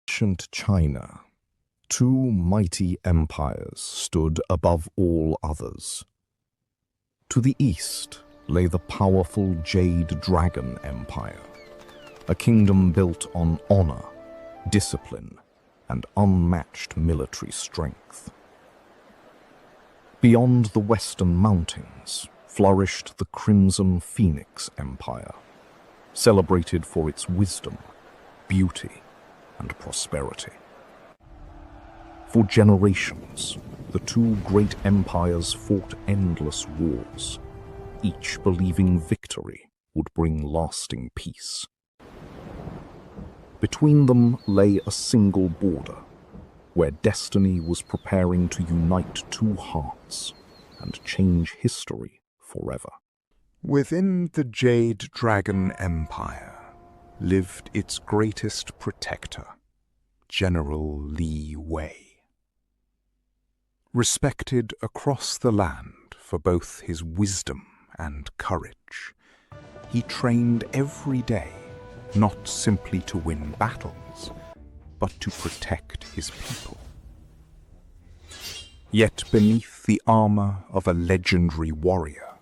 Ancient China, two mighty empires stood above all others. To the east lay the powerful Jade Dragon Empire, a kingdom built on honor, discipline, and unmatched military strength. Beyond the western mountains flourished the Crimson Phoenix Empire, celebrated for its wisdom, beauty, and prosperity. For generations, the two great empires fought endless wars, each believing victory would bring lasting peace. Between them lay a single border, where destiny was preparing to unite two hearts and change history forever. Within the Jade Dragon Empire lived its greatest protector, General Li Wei. Respected across the land for both his wisdom and courage, he trained every day not simply to win battles, but to protect his people. Yet beneath the armor of a legendary warrior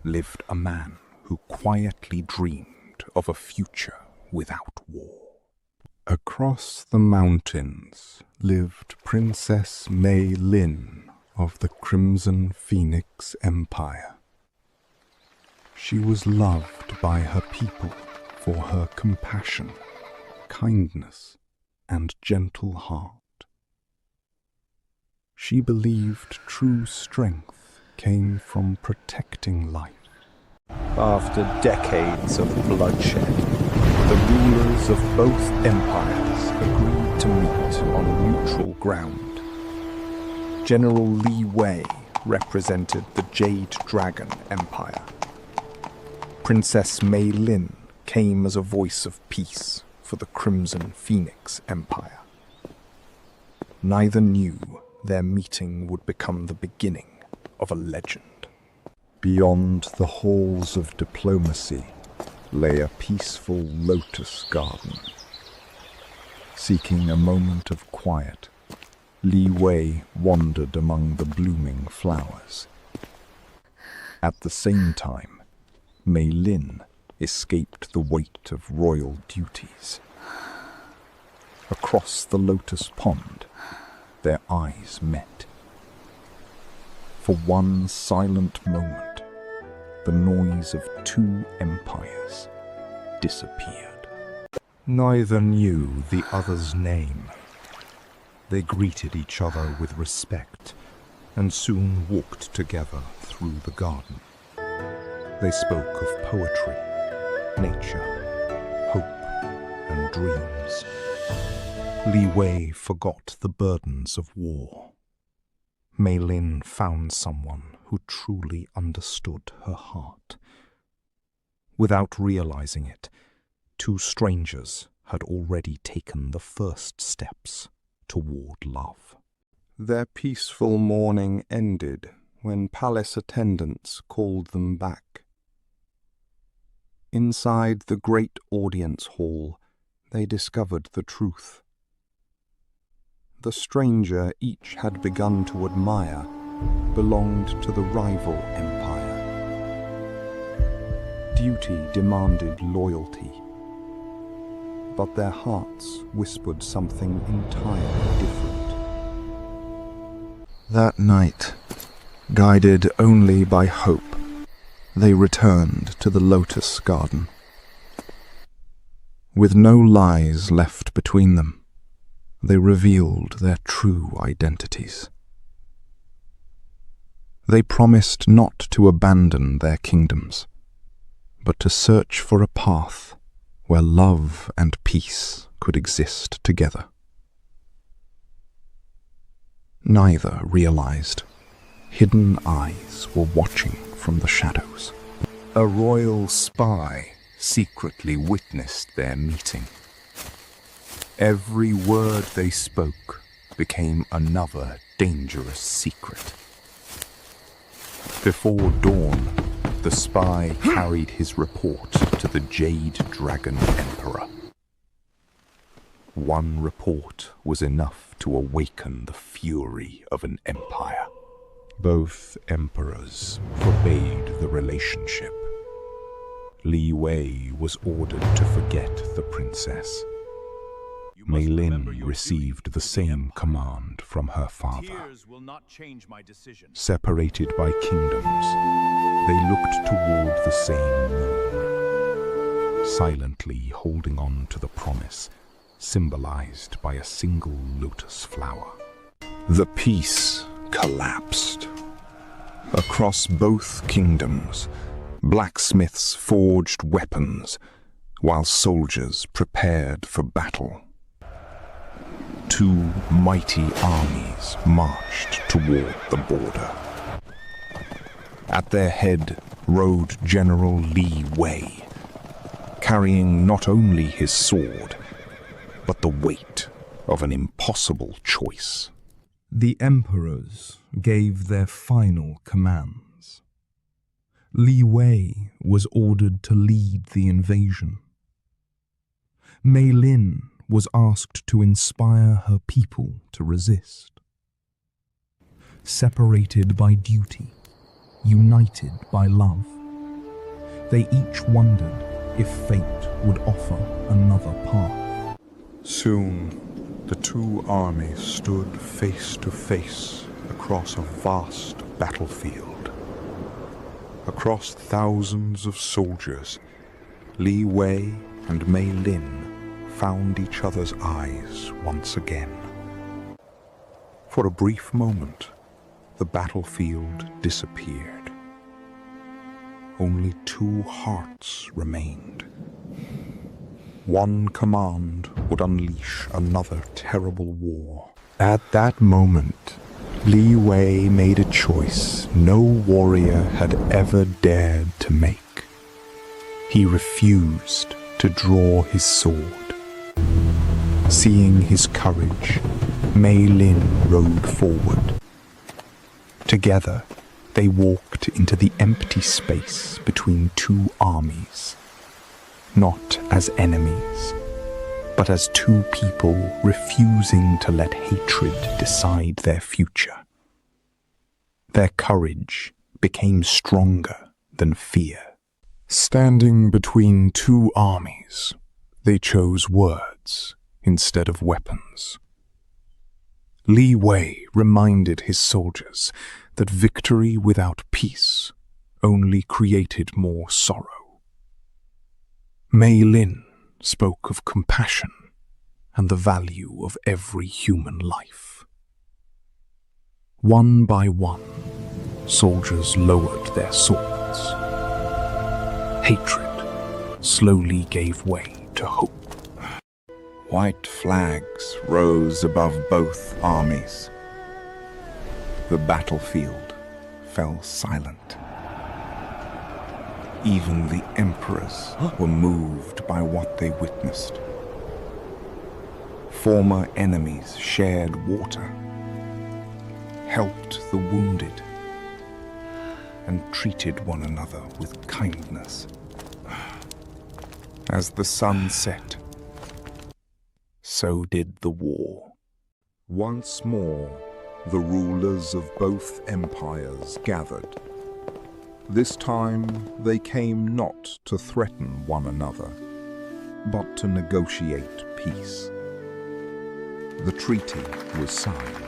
lived a man who quietly dreamed of a future without war. Across the mountains lived Princess Mei Lin of the Crimson Phoenix Empire. She was loved by her people for her compassion, kindness, and gentle heart. She believed true strength came from protecting life. After decades of bloodshed, the rulers of both empires agreed to meet on neutral ground. General Li Wei represented the Jade Dragon Empire. Princess Mei Lin came as a voice of peace for the Crimson Phoenix Empire. Neither knew their meeting would become the beginning of a legend. Beyond the halls of diplomacy lay a peaceful lotus garden. Seeking a moment of quiet, Li Wei wandered among the blooming flowers. At the same time, Mei Lin escaped the weight of royal duties. Across the lotus pond, their eyes met. For one silent moment, the noise of two empires disappeared. Neither knew the other's name. They greeted each other with respect and soon walked together through the garden. They spoke of poetry, nature, hope, and dreams. Li Wei forgot the burdens of war. Mei Lin found someone who truly understood her heart. Without realizing it, two strangers had already taken the first steps toward love. Their peaceful morning ended when palace attendants called them back. Inside the great audience hall, they discovered the truth. The stranger each had begun to admire belonged to the rival empire. Duty demanded loyalty, but their hearts whispered something entirely different. That night, guided only by hope, they returned to the lotus garden. With no lies left between them, they revealed their true identities. They promised not to abandon their kingdoms, but to search for a path where love and peace could exist together. Neither realized hidden eyes were watching from the shadows. A royal spy secretly witnessed their meeting. Every word they spoke became another dangerous secret. Before dawn, the spy carried his report to the Jade Dragon Emperor. One report was enough to awaken the fury of an empire. Both emperors forbade the relationship. Li Wei was ordered to forget the princess. Mei Lin received the same command from her father. Separated by kingdoms, they looked toward the same moon, silently holding on to the promise symbolized by a single lotus flower. The peace collapsed. Across both kingdoms, blacksmiths forged weapons, while soldiers prepared for battle. Two mighty armies marched toward the border. At their head rode General Li Wei, carrying not only his sword, but the weight of an impossible choice. The emperors gave their final commands. Li Wei was ordered to lead the invasion. Mei Lin was asked to inspire her people to resist. Separated by duty, united by love, they each wondered if fate would offer another path. Soon, the two armies stood face to face across a vast battlefield. Across thousands of soldiers, Li Wei and Mei Lin found each other's eyes once again. For a brief moment, the battlefield disappeared. Only two hearts remained. One command would unleash another terrible war. At that moment, Li Wei made a choice no warrior had ever dared to make. He refused to draw his sword. Seeing his courage, Mei Lin rode forward. Together, they walked into the empty space between two armies. Not as enemies, but as two people refusing to let hatred decide their future. Their courage became stronger than fear. Standing between two armies, they chose words instead of weapons. Li Wei reminded his soldiers that victory without peace only created more sorrow. Mei Lin spoke of compassion and the value of every human life. One by one, soldiers lowered their swords. Hatred slowly gave way to hope. White flags rose above both armies. The battlefield fell silent. Even the emperors were moved by what they witnessed. Former enemies shared water, helped the wounded, and treated one another with kindness. As the sun set, so did the war. Once more, the rulers of both empires gathered. This time, they came not to threaten one another, but to negotiate peace. The treaty was signed.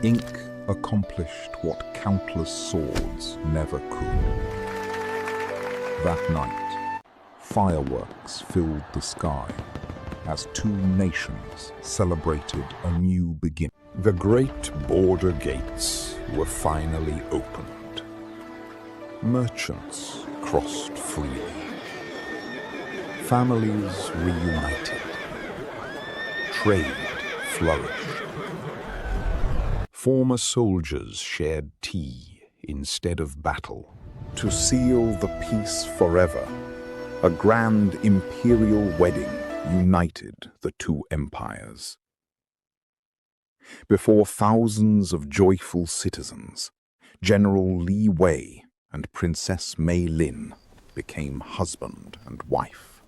Ink accomplished what countless swords never could. That night, fireworks filled the sky as two nations celebrated a new beginning. The great border gates were finally opened. Merchants crossed freely. Families reunited. Trade flourished. Former soldiers shared tea instead of battle. To seal the peace forever, a grand imperial wedding united the two empires. Before thousands of joyful citizens, General Li Wei and Princess Mei Lin became husband and wife.